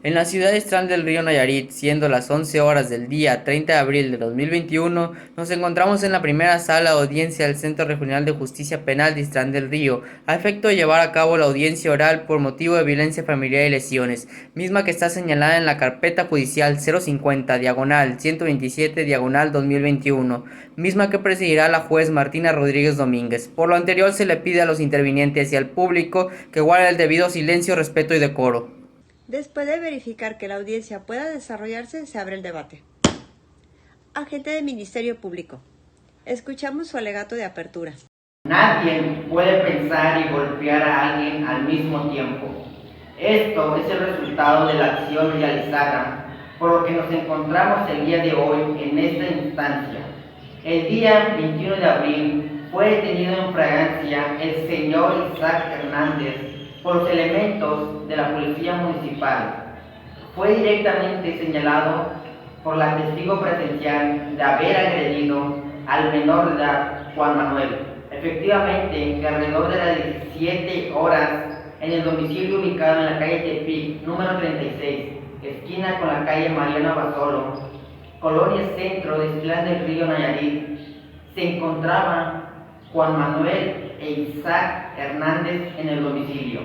En la ciudad de Islán del Río Nayarit, siendo las 11 horas del día 30 de abril de 2021, nos encontramos en la primera sala de audiencia del Centro Regional de Justicia Penal de Islán del Río, a efecto de llevar a cabo la audiencia oral por motivo de violencia familiar y lesiones, misma que está señalada en la carpeta judicial 050, diagonal 127, diagonal 2021, misma que presidirá la juez Martina Rodríguez Domínguez. Por lo anterior, se le pide a los intervinientes y al público que guarden el debido silencio, respeto y decoro. Después de verificar que la audiencia pueda desarrollarse, se abre el debate. Agente del Ministerio Público. Escuchamos su alegato de apertura. Nadie puede pensar y golpear a alguien al mismo tiempo. Esto es el resultado de la acción realizada, por lo que nos encontramos el día de hoy en esta instancia. El día 21 de abril fue detenido en fragancia el señor Isaac Hernández por los elementos de la Policía Municipal. Fue directamente señalado por la testigo presencial de haber agredido al menor de edad, Juan Manuel. Efectivamente, que alrededor de las 17 horas, en el domicilio ubicado en la calle Tepic, número 36, esquina con la calle Mariano Basolo, colonia centro de Islán del Río Nayarit, se encontraban Juan Manuel e Isaac Hernández en el domicilio.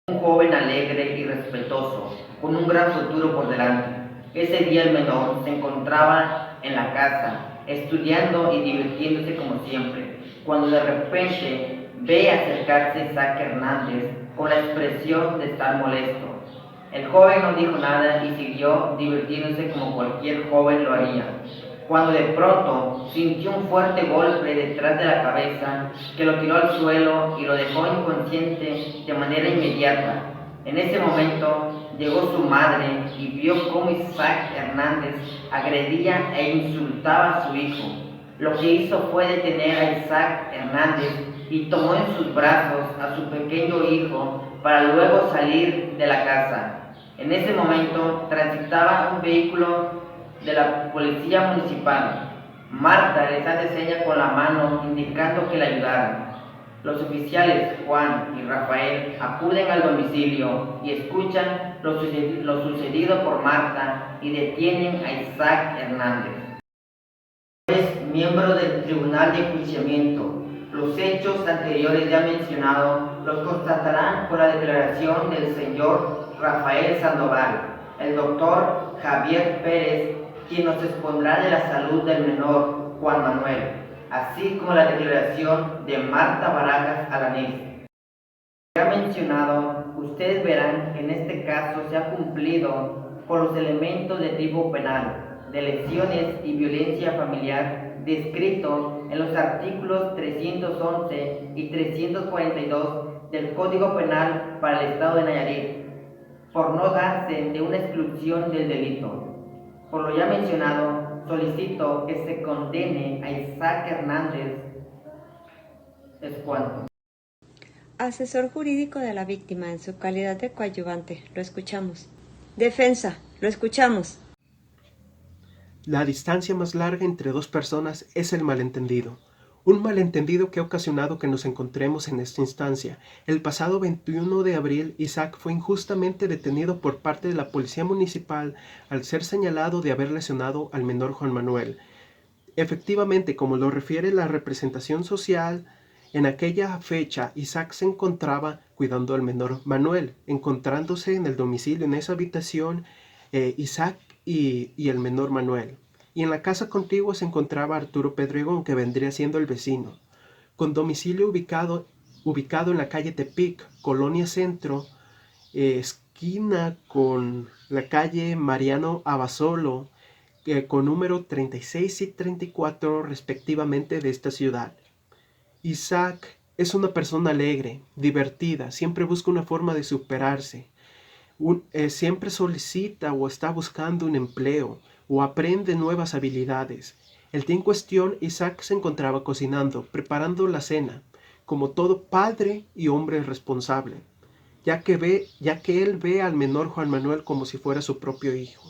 Un joven alegre y respetuoso, con un gran futuro por delante. Ese día el menor se encontraba en la casa, estudiando y divirtiéndose como siempre, cuando de repente ve acercarse Isaac Hernández con la expresión de estar molesto. El joven no dijo nada y siguió divirtiéndose como cualquier joven lo haría, cuando de pronto sintió un fuerte golpe detrás de la cabeza que lo tiró al suelo y lo dejó inconsciente de manera inmediata. En ese momento llegó su madre y vio cómo Isaac Hernández agredía e insultaba a su hijo. Lo que hizo fue detener a Isaac Hernández y tomó en sus brazos a su pequeño hijo para luego salir de la casa. En ese momento transitaba un vehículo de la policía municipal. Marta les hace seña con la mano indicando que la ayudaran. Los oficiales Juan y Rafael acuden al domicilio y escuchan lo sucedido por Marta y detienen a Isaac Hernández. Es miembro del Tribunal de Enjuiciamiento. Los hechos anteriores ya mencionados los constatarán con la declaración del señor Rafael Sandoval, el doctor Javier Pérez, quien nos expondrá de la salud del menor Juan Manuel, así como la declaración de Marta Barajas Alanís. Ya mencionado, ustedes verán que en este caso se ha cumplido con los elementos de tipo penal, de lesiones y violencia familiar descritos en los artículos 311 y 342 del Código Penal para el Estado de Nayarit, por no darse de una exclusión del delito. Por lo ya mencionado, solicito que se condene a Isaac Hernández. Es cuanto. Asesor jurídico de la víctima en su calidad de coadyuvante. Lo escuchamos. Defensa. Lo escuchamos. La distancia más larga entre dos personas es el malentendido. Un malentendido que ha ocasionado que nos encontremos en esta instancia. El pasado 21 de abril, Isaac fue injustamente detenido por parte de la Policía Municipal al ser señalado de haber lesionado al menor Juan Manuel. Efectivamente, como lo refiere la representación social, en aquella fecha Isaac se encontraba cuidando al menor Manuel, encontrándose en el domicilio, en esa habitación, Isaac y el menor Manuel. Y en la casa contigua se encontraba Arturo Pedregón, que vendría siendo el vecino, con domicilio ubicado en la calle Tepic, Colonia Centro, esquina con la calle Mariano Abasolo, con número 36 y 34 respectivamente de esta ciudad. Isaac es una persona alegre, divertida, siempre busca una forma de superarse, siempre solicita o está buscando un empleo o aprende nuevas habilidades. El día en cuestión, Isaac se encontraba cocinando, preparando la cena, como todo padre y hombre responsable, ya que él ve al menor Juan Manuel como si fuera su propio hijo.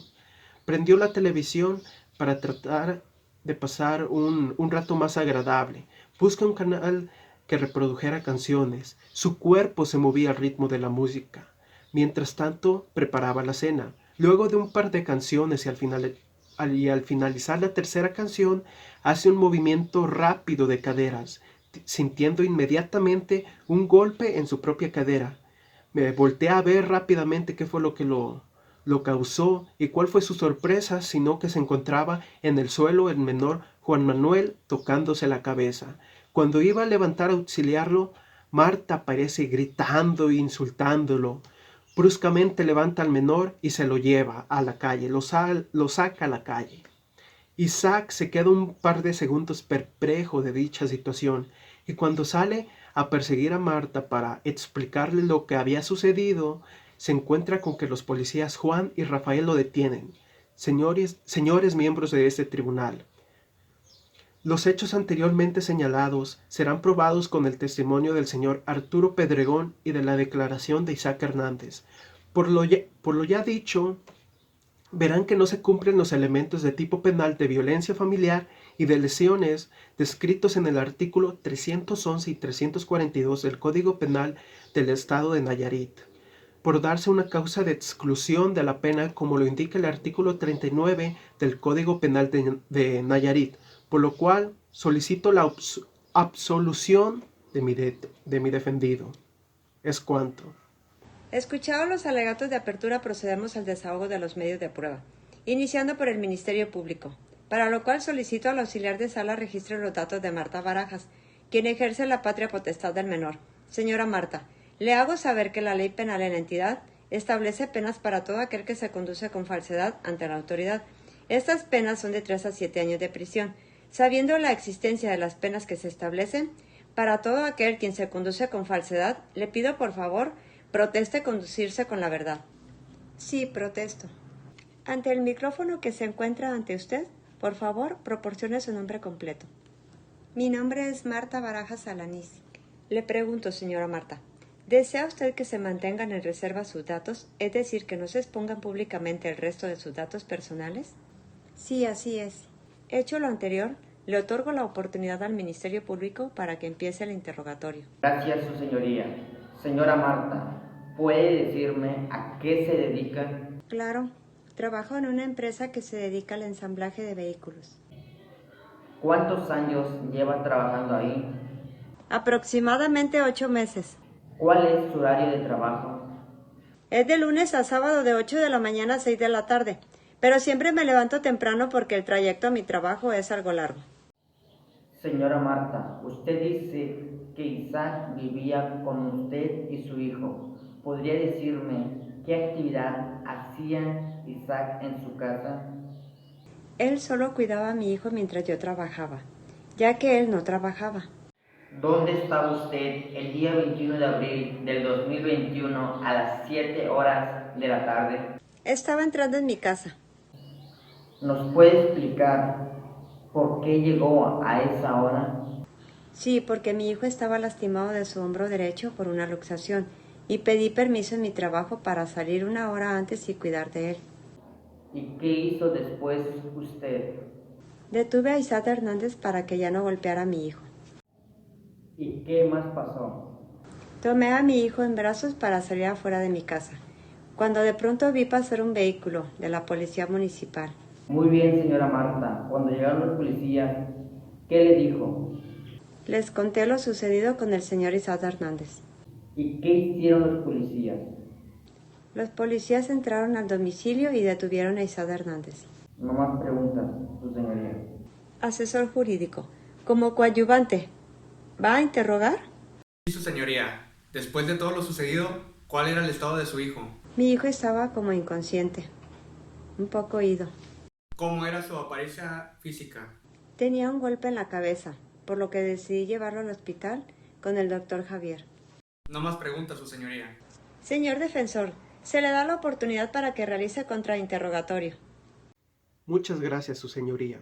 Prendió la televisión para tratar de pasar un rato más agradable. Busca un canal que reprodujera canciones. Su cuerpo se movía al ritmo de la música. Mientras tanto, preparaba la cena. Luego de un par de canciones y al finalizar la tercera canción, hace un movimiento rápido de caderas, sintiendo inmediatamente un golpe en su propia cadera. Me volteé a ver rápidamente qué fue lo que lo causó y cuál fue su sorpresa, sino que se encontraba en el suelo el menor Juan Manuel tocándose la cabeza. Cuando iba a levantar a auxiliarlo, Marta aparece gritando e insultándolo. Bruscamente levanta al menor y se lo lleva a la calle, lo saca a la calle. Isaac se queda un par de segundos perplejo de dicha situación y cuando sale a perseguir a Marta para explicarle lo que había sucedido, se encuentra con que los policías Juan y Rafael lo detienen. Señores miembros de este tribunal, los hechos anteriormente señalados serán probados con el testimonio del señor Arturo Pedregón y de la declaración de Isaac Hernández. Por lo ya dicho, verán que no se cumplen los elementos de tipo penal de violencia familiar y de lesiones descritos en el artículo 311 y 342 del Código Penal del Estado de Nayarit, por darse una causa de exclusión de la pena como lo indica el artículo 39 del Código Penal de Nayarit, por lo cual solicito la absolución de mi defendido. Es cuanto. Escuchados los alegatos de apertura, procedemos al desahogo de los medios de prueba, iniciando por el Ministerio Público, para lo cual solicito al auxiliar de sala registre los datos de Marta Barajas, quien ejerce la patria potestad del menor. Señora Marta, le hago saber que la ley penal en la entidad establece penas para todo aquel que se conduce con falsedad ante la autoridad. Estas penas son de 3 a 7 años de prisión. Sabiendo la existencia de las penas que se establecen, para todo aquel quien se conduce con falsedad, le pido por favor proteste conducirse con la verdad. Sí, protesto. Ante el micrófono que se encuentra ante usted, por favor, proporcione su nombre completo. Mi nombre es Marta Barajas Alanís. Le pregunto, señora Marta, ¿desea usted que se mantengan en reserva sus datos, es decir, que no se expongan públicamente el resto de sus datos personales? Sí, así es. Hecho lo anterior, le otorgo la oportunidad al Ministerio Público para que empiece el interrogatorio. Gracias, su señoría. Señora Marta, ¿puede decirme a qué se dedica? Claro, trabajo en una empresa que se dedica al ensamblaje de vehículos. ¿Cuántos años lleva trabajando ahí? Aproximadamente 8 meses. ¿Cuál es su horario de trabajo? Es de lunes a sábado de 8 de la mañana a 6 de la tarde, pero siempre me levanto temprano porque el trayecto a mi trabajo es algo largo. Señora Marta, usted dice que Isaac vivía con usted y su hijo. ¿Podría decirme qué actividad hacía Isaac en su casa? Él solo cuidaba a mi hijo mientras yo trabajaba, ya que él no trabajaba. ¿Dónde estaba usted el día 21 de abril del 2021 a las 7 horas de la tarde? Estaba entrando en mi casa. ¿Nos puede explicar por qué llegó a esa hora? Sí, porque mi hijo estaba lastimado de su hombro derecho por una luxación y pedí permiso en mi trabajo para salir 1 hora antes y cuidar de él. ¿Y qué hizo después usted? Detuve a Isaac Hernández para que ya no golpeara a mi hijo. ¿Y qué más pasó? Tomé a mi hijo en brazos para salir afuera de mi casa, cuando de pronto vi pasar un vehículo de la policía municipal. Muy bien, señora Marta. Cuando llegaron los policías, ¿qué le dijo? Les conté lo sucedido con el señor Isaac Hernández. ¿Y qué hicieron los policías? Los policías entraron al domicilio y detuvieron a Isaac Hernández. No más preguntas, su señoría. Asesor jurídico, como coadyuvante, ¿va a interrogar? Sí, su señoría. Después de todo lo sucedido, ¿cuál era el estado de su hijo? Mi hijo estaba como inconsciente, un poco ido. ¿Cómo era su apariencia física? Tenía un golpe en la cabeza, por lo que decidí llevarlo al hospital con el doctor Javier. No más preguntas, su señoría. Señor defensor, se le da la oportunidad para que realice contrainterrogatorio. Muchas gracias, su señoría.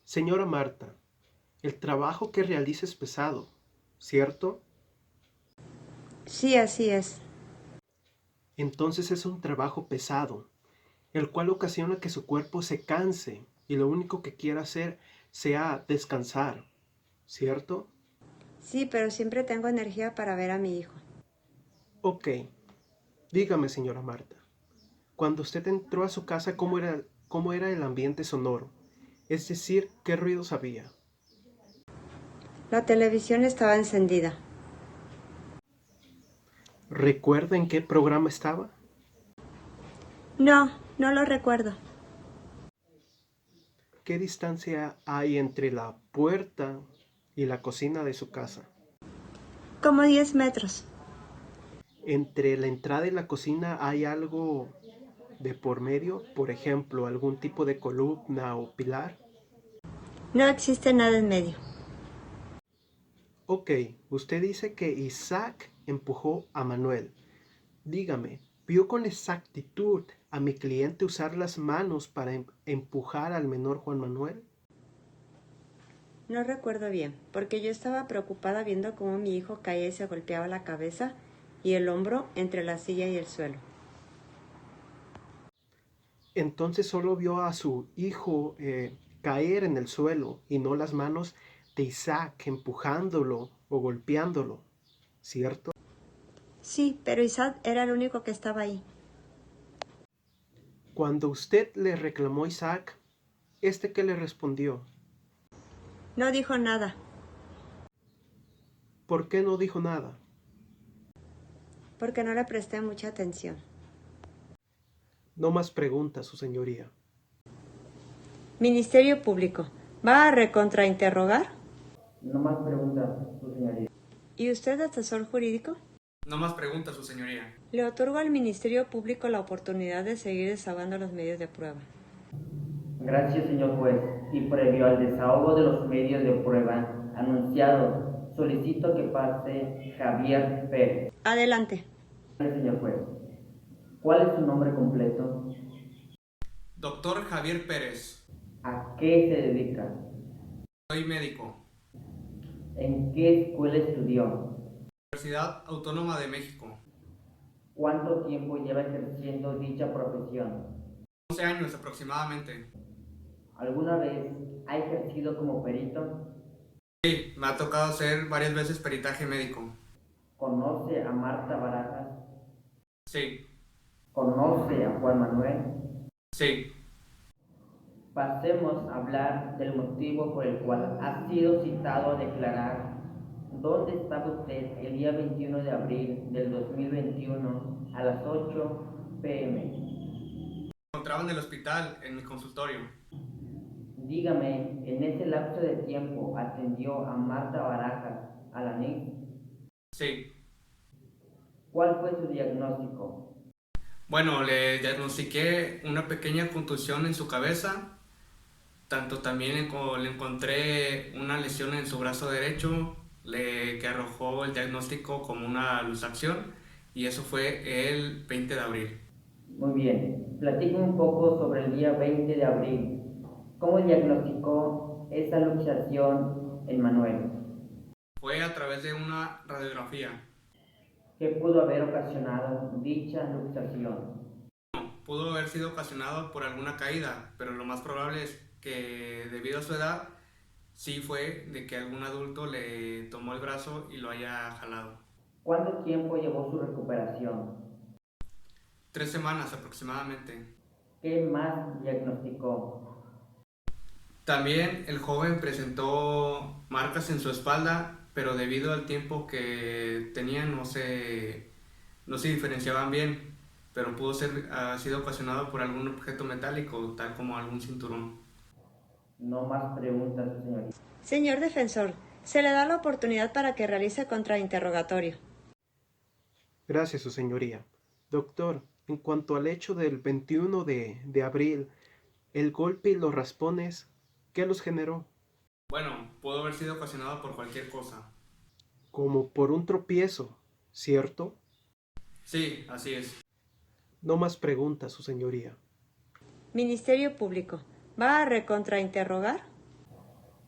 Señora Marta, el trabajo que realiza es pesado, ¿cierto? Sí, así es. Entonces es un trabajo pesado, el cual ocasiona que su cuerpo se canse y lo único que quiera hacer sea descansar, ¿cierto? Sí, pero siempre tengo energía para ver a mi hijo. Ok. Dígame, señora Marta, cuando usted entró a su casa, cómo era el ambiente sonoro? Es decir, ¿qué ruidos había? La televisión estaba encendida. ¿Recuerda en qué programa estaba? No, no lo recuerdo. ¿Qué distancia hay entre la puerta y la cocina de su casa? Como 10 metros. ¿Entre la entrada y la cocina hay algo de por medio? Por ejemplo, algún tipo de columna o pilar. No existe nada en medio. Ok, usted dice que Isaac empujó a Manuel. Dígame, ¿vio con exactitud a mi cliente usar las manos para empujar al menor Juan Manuel? No recuerdo bien, porque yo estaba preocupada viendo cómo mi hijo caía y se golpeaba la cabeza y el hombro entre la silla y el suelo. Entonces solo vio a su hijo caer en el suelo y no las manos de Isaac empujándolo o golpeándolo, ¿cierto? Sí, pero Isaac era el único que estaba ahí. Cuando usted le reclamó a Isaac, ¿este qué le respondió? No dijo nada, ¿Por qué no dijo nada? porque no le presté mucha atención. No más preguntas, su señoría. Ministerio Público, ¿va a recontrainterrogar? No más preguntas, su señoría. ¿Y usted, asesor jurídico? No más preguntas, su señoría. Le otorgo al Ministerio Público la oportunidad de seguir desahogando los medios de prueba. Gracias, señor juez. Y previo al desahogo de los medios de prueba anunciados, solicito que pase Javier Pérez. Adelante. Señor juez, ¿cuál es su nombre completo? Doctor Javier Pérez. ¿A qué se dedica? Soy médico. ¿En qué escuela estudió? Universidad Autónoma de México. ¿Cuánto tiempo lleva ejerciendo dicha profesión? 11 años aproximadamente. ¿Alguna vez ha ejercido como perito? Sí, me ha tocado hacer varias veces peritaje médico. ¿Conoce a Marta Barajas? Sí, ¿Conoce a Juan Manuel? sí. Pasemos a hablar del motivo por el cual ha sido citado a declarar. ¿Dónde estaba usted el día 21 de abril del 2021 a las 8 p.m.? Me encontraba en el hospital, en mi consultorio. Dígame, ¿en ese lapso de tiempo atendió a Marta Barajas a la NIC? Sí. ¿Cuál fue su diagnóstico? Bueno, le diagnostiqué una pequeña contusión en su cabeza. Tanto también le encontré una lesión en su brazo derecho, que arrojó el diagnóstico como una luxación, y eso fue el 20 de abril. Muy bien, platíqueme un poco sobre el día 20 de abril. ¿Cómo diagnosticó esa luxación en Manuel? Fue a través de una radiografía. ¿Qué pudo haber ocasionado dicha luxación? Pudo haber sido ocasionado por alguna caída, pero lo más probable es que debido a su edad, sí fue de que algún adulto le tomó el brazo y lo haya jalado. ¿Cuánto tiempo llevó su recuperación? 3 semanas aproximadamente. ¿Qué más diagnosticó? También el joven presentó marcas en su espalda, pero debido al tiempo que tenían no se diferenciaban bien, pero pudo ser sido ocasionado por algún objeto metálico, tal como algún cinturón. No más preguntas, señorita. Señor defensor, se le da la oportunidad para que realice contrainterrogatorio. Gracias, su señoría. Doctor, en cuanto al hecho del 21 de abril, el golpe y los raspones, ¿qué los generó? Bueno, pudo haber sido ocasionado por cualquier cosa. Como por un tropiezo, ¿cierto? Sí, así es. No más preguntas, su señoría. Ministerio Público, ¿va a recontrainterrogar?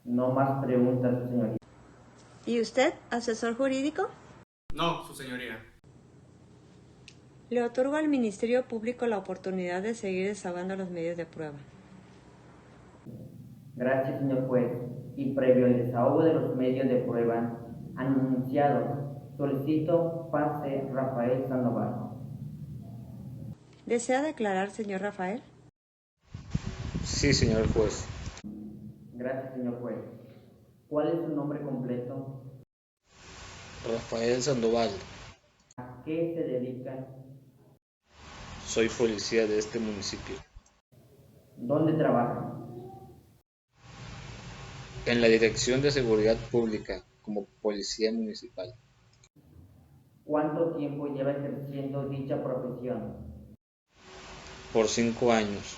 No más preguntas, señorita. ¿Y usted, asesor jurídico? No, su señoría. Le otorgo al Ministerio Público la oportunidad de seguir desahogando los medios de prueba. Gracias, señor juez. Y previo al desahogo de los medios de prueba anunciados, solicito pase Rafael Sandoval. ¿Desea declarar, señor Rafael? Sí, señor juez. Gracias, señor juez. ¿Cuál es su nombre completo? Rafael Sandoval. ¿A qué se dedica? Soy policía de este municipio. ¿Dónde trabaja? En la Dirección de Seguridad Pública, como policía municipal. ¿Cuánto tiempo lleva ejerciendo dicha profesión? Por 5 años.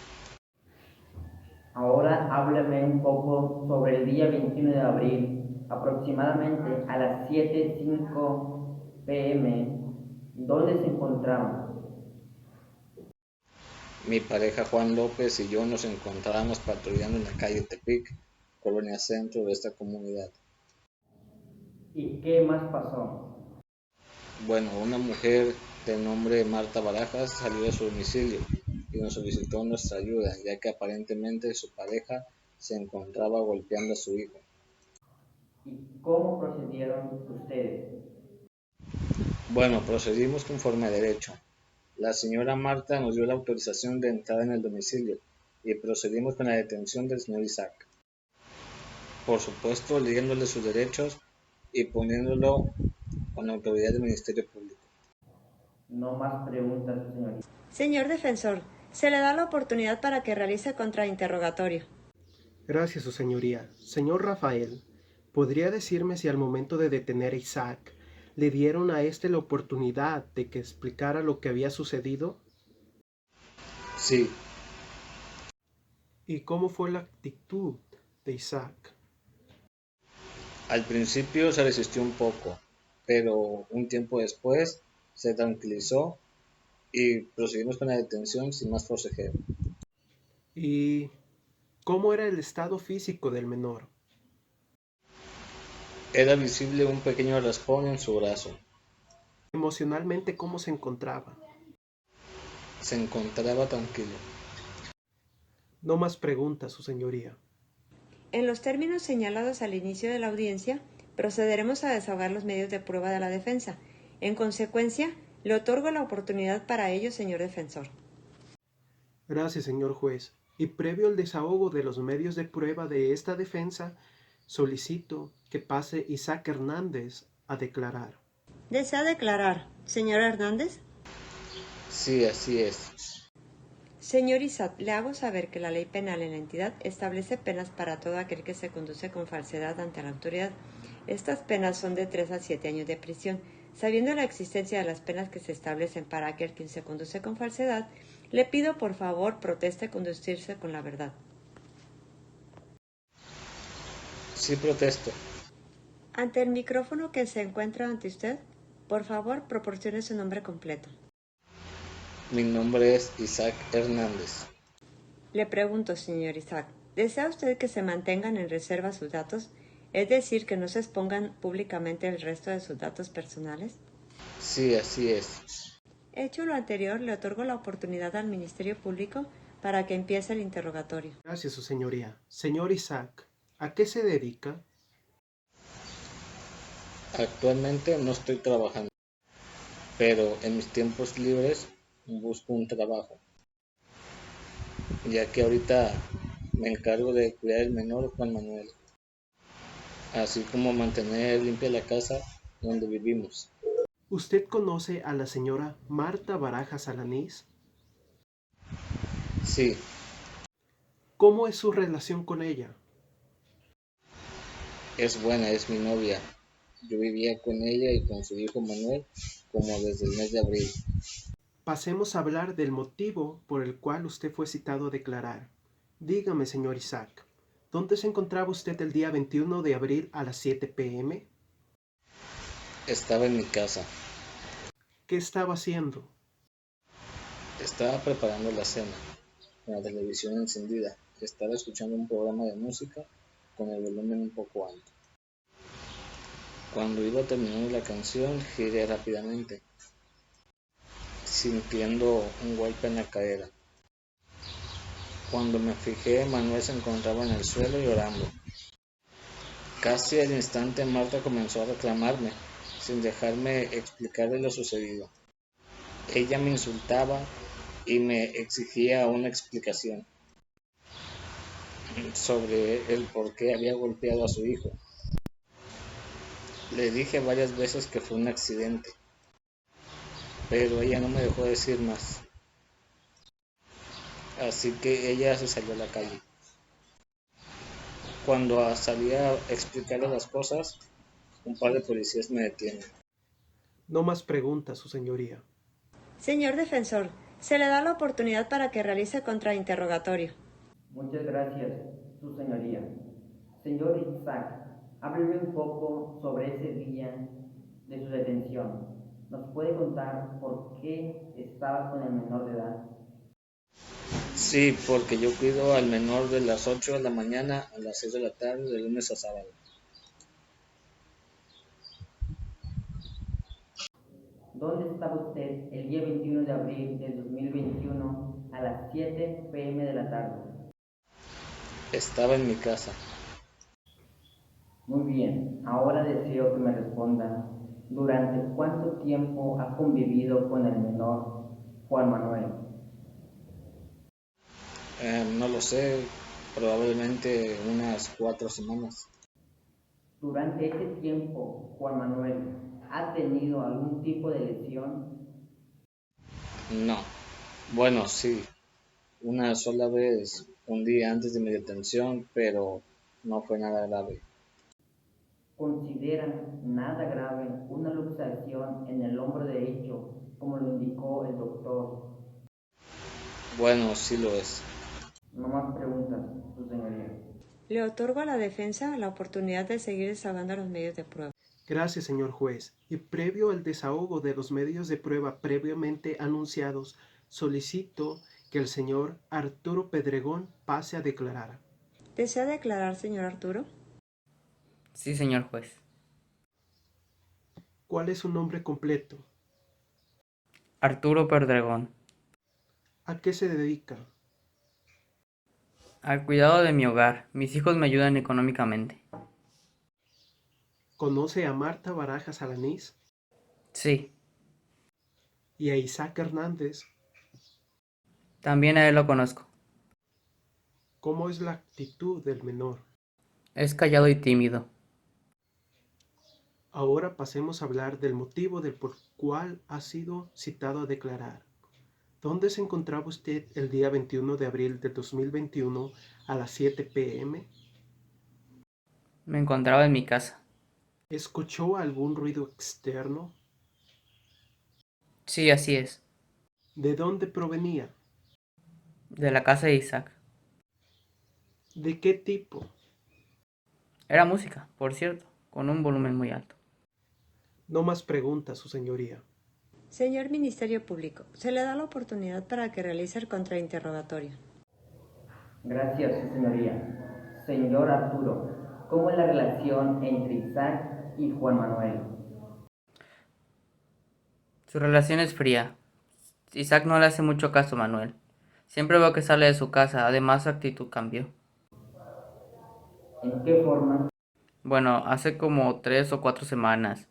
Ahora háblame un poco sobre el día 21 de abril, aproximadamente a las 7:05 p.m. ¿Dónde se encontraba? Mi pareja Juan López y yo nos encontrábamos patrullando en la calle Tepic, colonia centro de esta comunidad. ¿Y qué más pasó? Bueno, una mujer de nombre Marta Barajas salió de su domicilio y nos solicitó nuestra ayuda, ya que aparentemente su pareja se encontraba golpeando a su hijo. ¿Y cómo procedieron ustedes? Bueno, procedimos conforme a derecho. La señora Marta nos dio la autorización de entrar en el domicilio y procedimos con la detención del señor Isaac. Por supuesto, leyéndole sus derechos y poniéndolo con la autoridad del Ministerio Público. No más preguntas, señorita. Señor defensor, se le da la oportunidad para que realice contrainterrogatorio. Gracias, su señoría. Señor Rafael, ¿podría decirme si al momento de detener a Isaac le dieron a éste la oportunidad de que explicara lo que había sucedido? Sí, ¿Y cómo fue la actitud de Isaac? al principio se resistió un poco, pero un tiempo después se tranquilizó y procedimos con la detención sin más forcejeo. ¿Y cómo era el estado físico del menor? Era visible un pequeño raspón en su brazo. Emocionalmente, ¿cómo se encontraba? Se encontraba tranquilo. No más preguntas, su señoría. En los términos señalados al inicio de la audiencia, procederemos a desahogar los medios de prueba de la defensa. En consecuencia, le otorgo la oportunidad para ello, señor defensor. Gracias, señor juez. Y previo al desahogo de los medios de prueba de esta defensa, solicito que pase Isaac Hernández a declarar. ¿Desea declarar, señor Hernández? Sí, así es. Señor Isaac, le hago saber que la ley penal en la entidad establece penas para todo aquel que se conduce con falsedad ante la autoridad. Estas penas son de 3 a 7 años de prisión. Sabiendo la existencia de las penas que se establecen para aquel quien se conduce con falsedad, le pido por favor proteste conducirse con la verdad. Sí, protesto. Ante el micrófono que se encuentra ante usted, por favor proporcione su nombre completo. Mi nombre es Isaac Hernández. Le pregunto, señor Isaac, ¿desea usted que se mantengan en reserva sus datos? Es decir, que no se expongan públicamente el resto de sus datos personales. Sí, así es. Hecho lo anterior, le otorgo la oportunidad al Ministerio Público para que empiece el interrogatorio. Gracias, su señoría. Señor Isaac, ¿a qué se dedica? Actualmente no estoy trabajando, pero en mis tiempos libres busco un trabajo, ya que ahorita me encargo de cuidar al menor Juan Manuel, así como mantener limpia la casa donde vivimos. ¿Usted conoce a la señora Marta Barajas Alanís? Sí, ¿Cómo es su relación con ella? es buena, es mi novia. Yo vivía con ella y con su hijo Manuel como desde el mes de abril. Pasemos a hablar del motivo por el cual usted fue citado a declarar. Dígame, señor Isaac, ¿dónde se encontraba usted el día 21 de abril a las 7 p.m.? Estaba en mi casa, ¿Qué estaba haciendo? estaba preparando la cena, con la televisión encendida, estaba escuchando un programa de música con el volumen un poco alto. Cuando iba terminando la canción, giré rápidamente, sintiendo un golpe en la cadera. Cuando me fijé, Manuel se encontraba en el suelo llorando. Casi al instante Marta comenzó a reclamarme, sin dejarme explicarle lo sucedido. Ella me insultaba y me exigía una explicación sobre el por qué había golpeado a su hijo. Le dije varias veces que fue un accidente, pero ella no me dejó decir más, así que ella se salió a la calle. Cuando salí a explicarle las cosas, un par de policías me detienen. No más preguntas, su señoría. Señor defensor, se le da la oportunidad para que realice contrainterrogatorio. Muchas gracias, su señoría. Señor Isaac, hábleme un poco sobre ese día de su detención. ¿Nos puede contar por qué estaba con el menor de edad? Sí, porque yo cuido al menor de las 8 de la mañana a las 6 de la tarde, de lunes a sábado. ¿Dónde estaba usted el día 21 de abril del 2021 a las 7 p.m. de la tarde? Estaba en mi casa. Muy bien, ahora deseo que me responda, ¿durante cuánto tiempo ha convivido con el menor Juan Manuel? No lo sé, probablemente unas 4 semanas. Durante ese tiempo, Juan Manuel, ¿ha tenido algún tipo de lesión? No. Bueno, sí, una sola vez, un día antes de mi detención, pero no fue nada grave. ¿Considera nada grave una luxación en el hombro derecho, como lo indicó el doctor? Bueno, sí lo es. No más preguntas, su señoría. Le otorgo a la defensa la oportunidad de seguir desahogando los medios de prueba. Gracias, señor juez. Y previo al desahogo de los medios de prueba previamente anunciados, solicito que el señor Arturo Pedregón pase a declarar. ¿Desea declarar, señor Arturo? Sí, señor juez. ¿Cuál es su nombre completo? Arturo Perdregón. ¿A qué se dedica? Al cuidado de mi hogar. Mis hijos me ayudan económicamente. ¿Conoce a Marta Barajas Alanís Sí, y a Isaac Hernández? también a él lo conozco. ¿Cómo es la actitud del menor? Es callado y tímido. Ahora pasemos a hablar del motivo del por cual ha sido citado a declarar. ¿Dónde se encontraba usted el día 21 de abril de 2021 a las 7 p.m.? Me encontraba en mi casa. ¿Escuchó algún ruido externo? Sí, así es. ¿De dónde provenía? De la casa de Isaac. ¿De qué tipo? Era música, por cierto, con un volumen muy alto. No más preguntas, su señoría. Señor Ministerio Público, se le da la oportunidad para que realice el contrainterrogatorio. Gracias, su señoría. Señor Arturo, ¿cómo es la relación entre Isaac y Juan Manuel? Su relación es fría. Isaac no le hace mucho caso a Manuel. Siempre veo que sale de su casa, además su actitud cambió. ¿En qué forma? Bueno, hace como 3 o 4 semanas.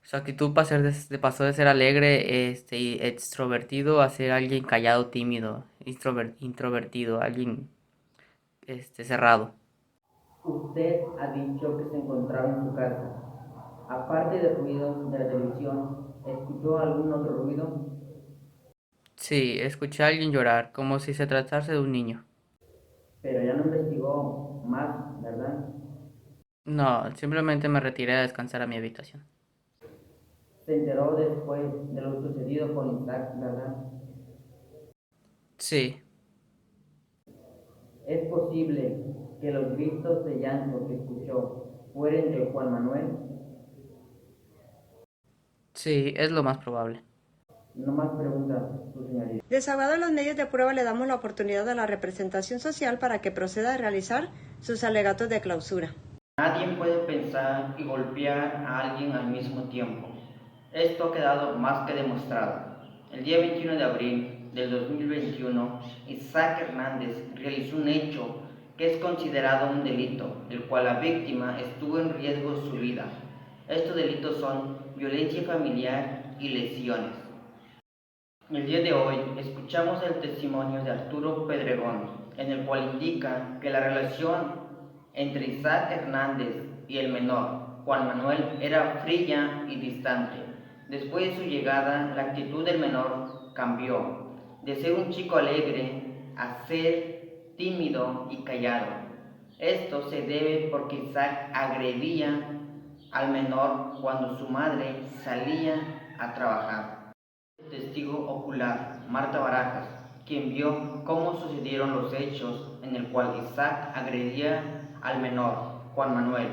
Su actitud pasó de ser alegre, y extrovertido a ser alguien callado, tímido, introvertido, alguien, cerrado. Usted ha dicho que se encontraba en su casa. Aparte de ruidos de la televisión, ¿escuchó algún otro ruido? Sí, escuché a alguien llorar, como si se tratase de un niño. Pero ya no investigó más, ¿verdad? No, simplemente me retiré a descansar a mi habitación. Se enteró después de lo sucedido con Isaac, ¿verdad? Sí, ¿Es posible que los gritos de llanto que escuchó fueran de Juan Manuel? sí, es lo más probable. No más preguntas, su señoría. Desahogados los medios de prueba, le damos la oportunidad a la representación social para que proceda a realizar sus alegatos de clausura. Nadie puede pensar y golpear a alguien al mismo tiempo. Esto ha quedado más que demostrado. El día 21 de abril del 2021, Isaac Hernández realizó un hecho que es considerado un delito, el cual la víctima estuvo en riesgo de su vida. Estos delitos son violencia familiar y lesiones. El día de hoy escuchamos el testimonio de Arturo Pedregón, en el cual indica que la relación entre Isaac Hernández y el menor, Juan Manuel, era fría y distante. Después de su llegada, la actitud del menor cambió, de ser un chico alegre a ser tímido y callado. Esto se debe porque Isaac agredía al menor cuando su madre salía a trabajar. Testigo ocular, Marta Barajas, quien vio cómo sucedieron los hechos en el cual Isaac agredía al menor, Juan Manuel.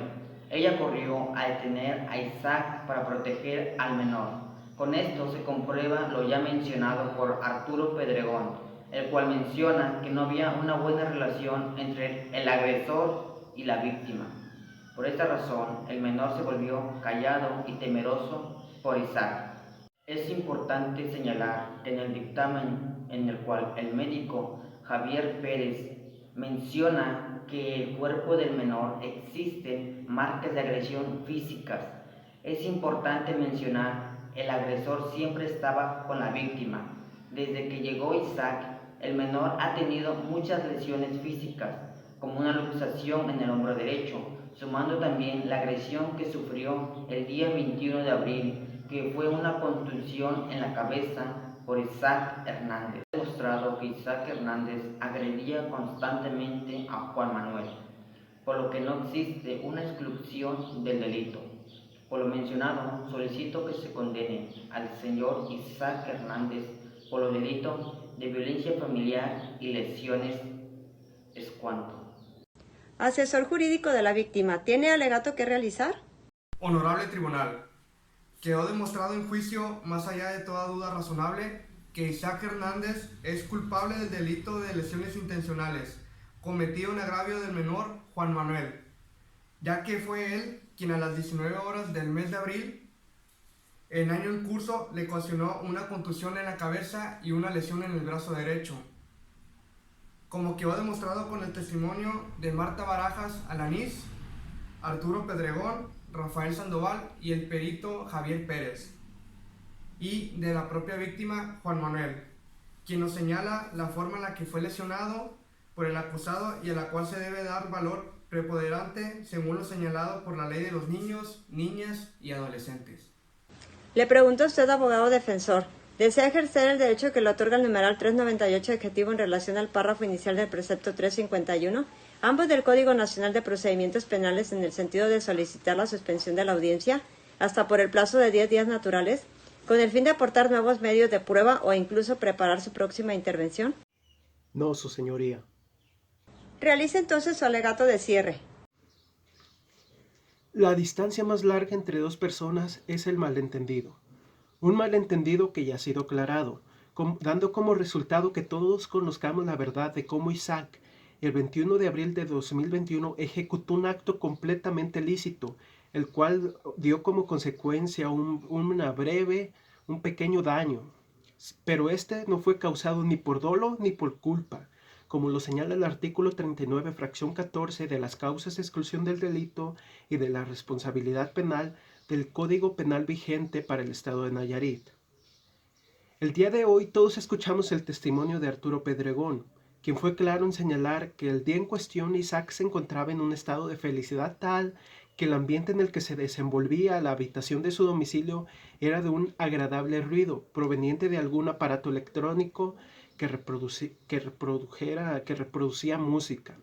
Ella corrió a detener a Isaac para proteger al menor. Con esto se comprueba lo ya mencionado por Arturo Pedregón, el cual menciona que no había una buena relación entre el agresor y la víctima. Por esta razón, el menor se volvió callado y temeroso por Isaac. Es importante señalar que en el dictamen en el cual el médico Javier Pérez menciona que en el cuerpo del menor existen marcas de agresión físicas, es importante mencionar el agresor siempre estaba con la víctima. Desde que llegó Isaac, el menor ha tenido muchas lesiones físicas, como una luxación en el hombro derecho, sumando también la agresión que sufrió el día 21 de abril, que fue una contusión en la cabeza por Isaac Hernández. Ha demostrado que Isaac Hernández agredía constantemente a Juan Manuel, por lo que no existe una exclusión del delito. Por lo mencionado, solicito que se condene al señor Isaac Hernández por los delitos de violencia familiar y lesiones. Es cuanto. Asesor jurídico de la víctima, ¿tiene alegato que realizar? Honorable Tribunal, quedó demostrado en juicio, más allá de toda duda razonable, que Isaac Hernández es culpable del delito de lesiones intencionales cometido en agravio del menor Juan Manuel, ya que fue él quien a las 19 horas del mes de abril, en año en curso, le ocasionó una contusión en la cabeza y una lesión en el brazo derecho. Como quedó demostrado con el testimonio de Marta Barajas Alanís, Arturo Pedregón, Rafael Sandoval y el perito Javier Pérez, y de la propia víctima Juan Manuel, quien nos señala la forma en la que fue lesionado por el acusado y a la cual se debe dar valor preponderante según lo señalado por la ley de los niños, niñas y adolescentes. Le pregunto a usted, abogado defensor, ¿desea ejercer el derecho que le otorga el numeral 398 adjetivo en relación al párrafo inicial del precepto 351, ambos del Código Nacional de Procedimientos Penales, en el sentido de solicitar la suspensión de la audiencia hasta por el plazo de 10 días naturales, con el fin de aportar nuevos medios de prueba o incluso preparar su próxima intervención? No, su señoría. Realice entonces su alegato de cierre. La distancia más larga entre dos personas es el malentendido. Un malentendido que ya ha sido aclarado, dando como resultado que todos conozcamos la verdad de cómo Isaac, el 21 de abril de 2021, ejecutó un acto completamente lícito, el cual dio como consecuencia un pequeño daño. Pero este no fue causado ni por dolo ni por culpa, como lo señala el artículo 39, fracción 14 de las causas de exclusión del delito y de la responsabilidad penal del Código Penal vigente para el Estado de Nayarit. El día de hoy todos escuchamos el testimonio de Arturo Pedregón, quien fue claro en señalar que el día en cuestión Isaac se encontraba en un estado de felicidad tal que el ambiente en el que se desenvolvía la habitación de su domicilio era de un agradable ruido proveniente de algún aparato electrónico que reproducía música,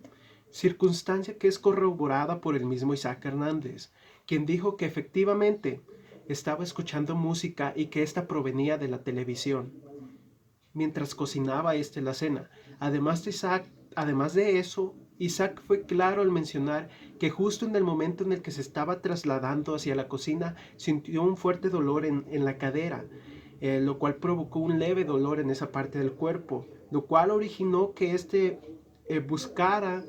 circunstancia que es corroborada por el mismo Isaac Hernández, quien dijo que efectivamente estaba escuchando música y que ésta provenía de la televisión mientras cocinaba la cena. Además de eso, Isaac fue claro al mencionar que justo en el momento en el que se estaba trasladando hacia la cocina sintió un fuerte dolor en la cadera, lo cual provocó un leve dolor en esa parte del cuerpo, lo cual originó que buscara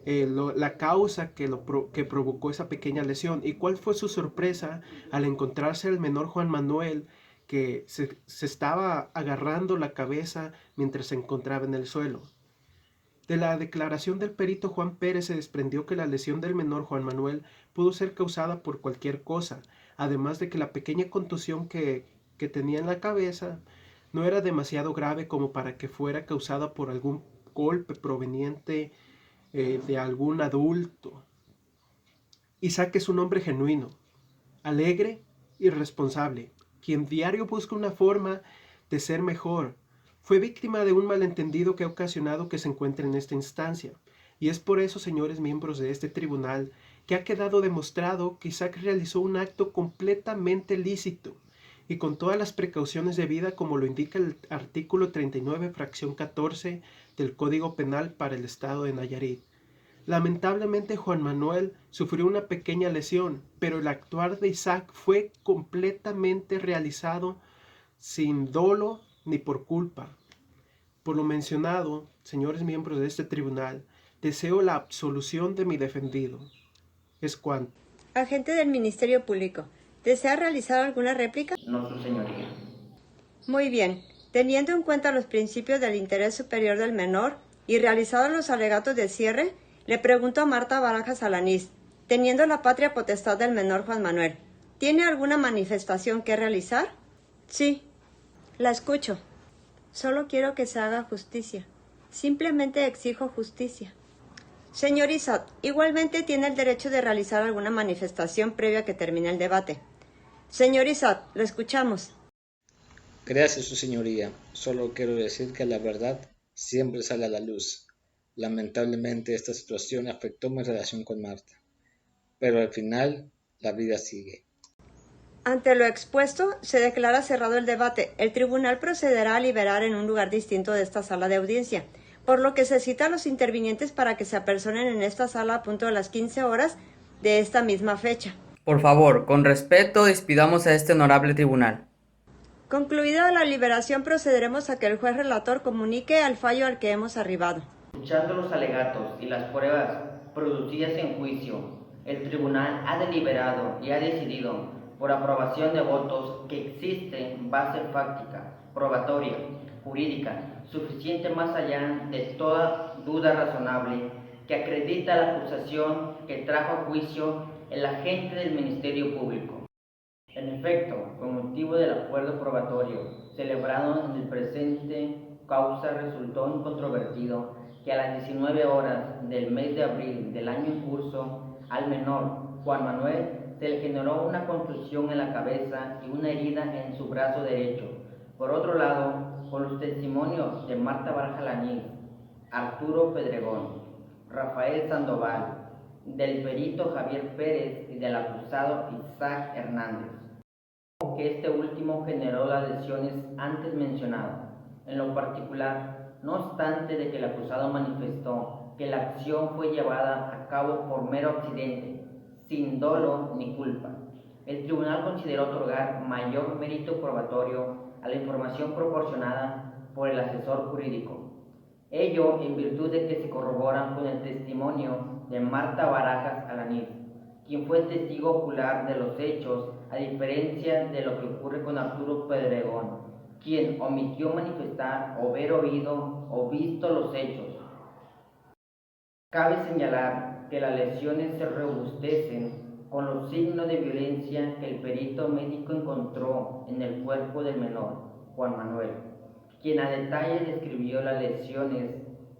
la causa que provocó esa pequeña lesión. ¿Y cuál fue su sorpresa al encontrarse el menor Juan Manuel, que se estaba agarrando la cabeza mientras se encontraba en el suelo? De la declaración del perito Juan Pérez se desprendió que la lesión del menor Juan Manuel pudo ser causada por cualquier cosa, además de que la pequeña contusión que tenía en la cabeza no era demasiado grave como para que fuera causada por algún golpe proveniente de algún adulto. Isaac es un hombre genuino, alegre y responsable, quien diario busca una forma de ser mejor. Fue víctima de un malentendido que ha ocasionado que se encuentre en esta instancia, y es por eso, señores miembros de este tribunal, que ha quedado demostrado que Isaac realizó un acto completamente lícito y con todas las precauciones debidas, como lo indica el artículo 39, fracción 14 del Código Penal para el Estado de Nayarit. Lamentablemente Juan Manuel sufrió una pequeña lesión, pero el actuar de Isaac fue completamente realizado sin dolo ni por culpa. Por lo mencionado, señores miembros de este tribunal, deseo la absolución de mi defendido. Es cuanto. Agente del Ministerio Público, ¿desea realizar alguna réplica? No, su señoría. Muy bien. Teniendo en cuenta los principios del interés superior del menor y realizados los alegatos de cierre, le pregunto a Marta Barajas Alanís, teniendo la patria potestad del menor Juan Manuel, ¿tiene alguna manifestación que realizar? Sí. La escucho. Solo quiero que se haga justicia. Simplemente exijo justicia. Señor Isaac, igualmente tiene el derecho de realizar alguna manifestación previa a que termine el debate. Señor Isaac, lo escuchamos. Gracias, su señoría. Solo quiero decir que la verdad siempre sale a la luz. Lamentablemente esta situación afectó mi relación con Marta, pero al final la vida sigue. Ante lo expuesto, se declara cerrado el debate. El tribunal procederá a liberar en un lugar distinto de esta sala de audiencia, por lo que se cita a los intervinientes para que se apersonen en esta sala a punto de las 15 horas de esta misma fecha. Por favor, con respeto, despidamos a este honorable tribunal. Concluida la liberación, procederemos a que el juez relator comunique al fallo al que hemos arribado. Escuchando los alegatos y las pruebas producidas en juicio, el tribunal ha deliberado y ha decidido, por aprobación de votos, que existe base fáctica, probatoria, jurídica, suficiente más allá de toda duda razonable, que acredita la acusación que trajo a juicio el agente del Ministerio Público. En efecto, con motivo del acuerdo probatorio celebrado en el presente causa, resultó incontrovertido que a las 19 horas del mes de abril del año en curso, al menor Juan Manuel se le generó una contusión en la cabeza y una herida en su brazo derecho. Por otro lado, con los testimonios de Marta Barajas Alanís, Arturo Pedregón, Rafael Sandoval, del perito Javier Pérez y del acusado Isaac Hernández, que este último generó las lesiones antes mencionadas. En lo particular, no obstante de que el acusado manifestó que la acción fue llevada a cabo por mero accidente, sin dolo ni culpa, el tribunal consideró otorgar mayor mérito probatorio a la información proporcionada por el asesor jurídico. Ello en virtud de que se corroboran con el testimonio de Marta Barajas Alanís, quien fue testigo ocular de los hechos, a diferencia de lo que ocurre con Arturo Pedregón, quien omitió manifestar o haber oído o visto los hechos. Cabe señalar que las lesiones se robustecen con los signos de violencia que el perito médico encontró en el cuerpo del menor, Juan Manuel, quien a detalle describió las lesiones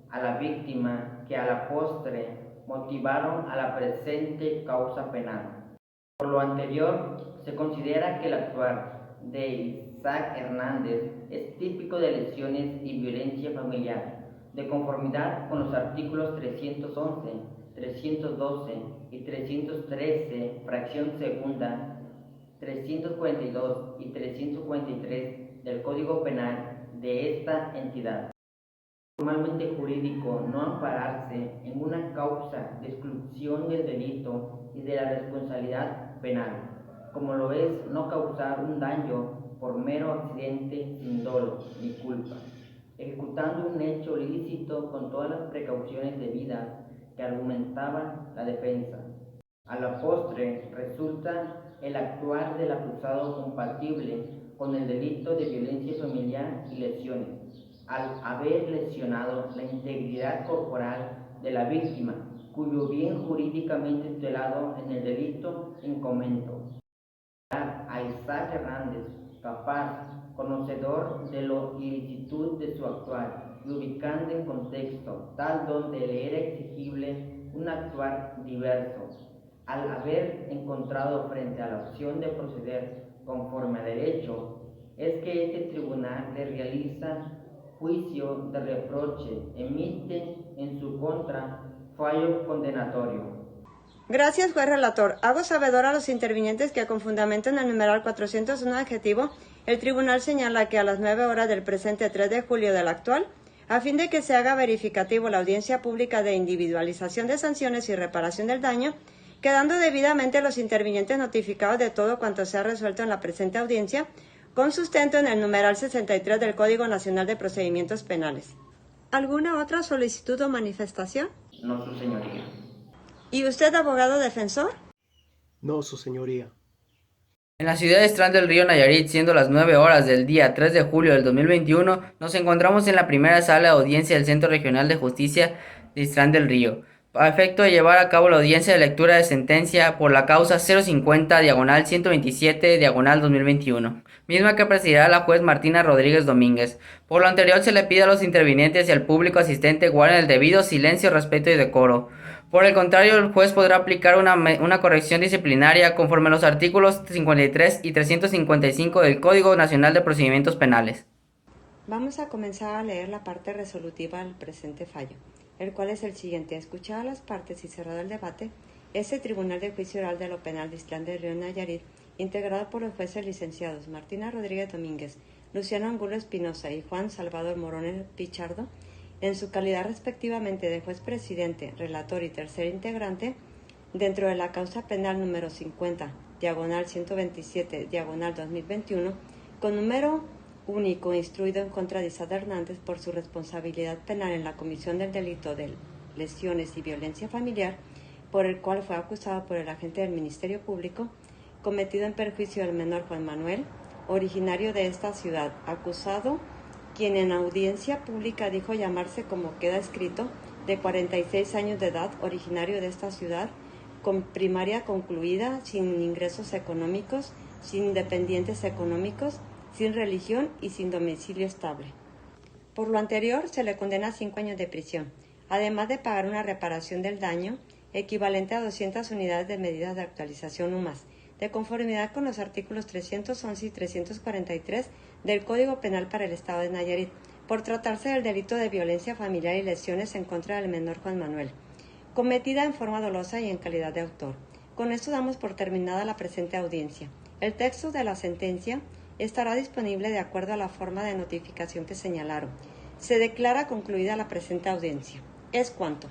a la víctima que a la postre motivaron a la presente causa penal. Por lo anterior, se considera que el actuar de Isaac Hernández es típico de lesiones y violencia familiar, de conformidad con los artículos 311, 312 y 313, fracción segunda, 342 y 343 del Código Penal de esta entidad. Formalmente jurídico no ampararse en una causa de exclusión del delito y de la responsabilidad penal, como lo es no causar un daño por mero accidente sin dolo ni culpa, ejecutando un hecho lícito con todas las precauciones debidas que argumentaba la defensa. A la postre resulta el actuar del acusado compatible con el delito de violencia familiar y lesiones, al haber lesionado la integridad corporal de la víctima, cuyo bien jurídicamente tutelado en el delito en comento. A Isaac Hernández, capaz, conocedor de la ilicitud de su actuar y ubicando en contexto tal donde le era exigible un actuar diverso, al haber encontrado frente a la opción de proceder conforme a derecho, es que este tribunal le realiza juicio de reproche, emite en su contra fallo condenatorio. Gracias, juez relator. Hago sabedor a los intervinientes que con fundamento en el numeral 401 adjetivo, el tribunal señala que a las 9 horas del presente 3 de julio del actual, a fin de que se haga verificativo la audiencia pública de individualización de sanciones y reparación del daño, quedando debidamente los intervinientes notificados de todo cuanto sea resuelto en la presente audiencia, con sustento en el numeral 63 del Código Nacional de Procedimientos Penales. ¿Alguna otra solicitud o manifestación? No, su señoría. ¿Y usted, abogado defensor? No, su señoría. En la ciudad de Islán del Río, Nayarit, siendo las 9 horas del día 3 de julio del 2021, nos encontramos en la primera sala de audiencia del Centro Regional de Justicia de Islán del Río, a efecto de llevar a cabo la audiencia de lectura de sentencia por la causa 050-127-2021, misma que presidirá la juez Martina Rodríguez Domínguez. Por lo anterior, se le pide a los intervinientes y al público asistente guarden el debido silencio, respeto y decoro. Por el contrario, el juez podrá aplicar una corrección disciplinaria conforme a los artículos 53 y 355 del Código Nacional de Procedimientos Penales. Vamos a comenzar a leer la parte resolutiva del presente fallo, el cual es el siguiente. Escuchadas las partes y cerrado el debate, este Tribunal de Juicio Oral de lo Penal de Islán del Río, Nayarit, integrado por los jueces licenciados Martina Rodríguez Domínguez, Luciano Angulo Espinosa y Juan Salvador Morón Pichardo, en su calidad respectivamente de juez presidente, relator y tercer integrante, dentro de la causa penal número 50, diagonal 127, diagonal 2021, con número único instruido en contra de Isaac Hernández por su responsabilidad penal en la comisión del delito de lesiones y violencia familiar, por el cual fue acusado por el agente del Ministerio Público, cometido en perjuicio del menor Juan Manuel, originario de esta ciudad, acusado quien en audiencia pública dijo llamarse como queda escrito, de 46 años de edad, originario de esta ciudad, con primaria concluida, sin ingresos económicos, sin dependientes económicos, sin religión y sin domicilio estable. Por lo anterior, se le condena a 5 años de prisión, además de pagar una reparación del daño equivalente a 200 unidades de medidas de actualización UMAS, de conformidad con los artículos 311 y 343 del Código Penal para el Estado de Nayarit, por tratarse del delito de violencia familiar y lesiones en contra del menor Juan Manuel, cometida en forma dolosa y en calidad de autor. Con esto damos por terminada la presente audiencia. El texto de la sentencia estará disponible de acuerdo a la forma de notificación que señalaron. Se declara concluida la presente audiencia. Es cuanto.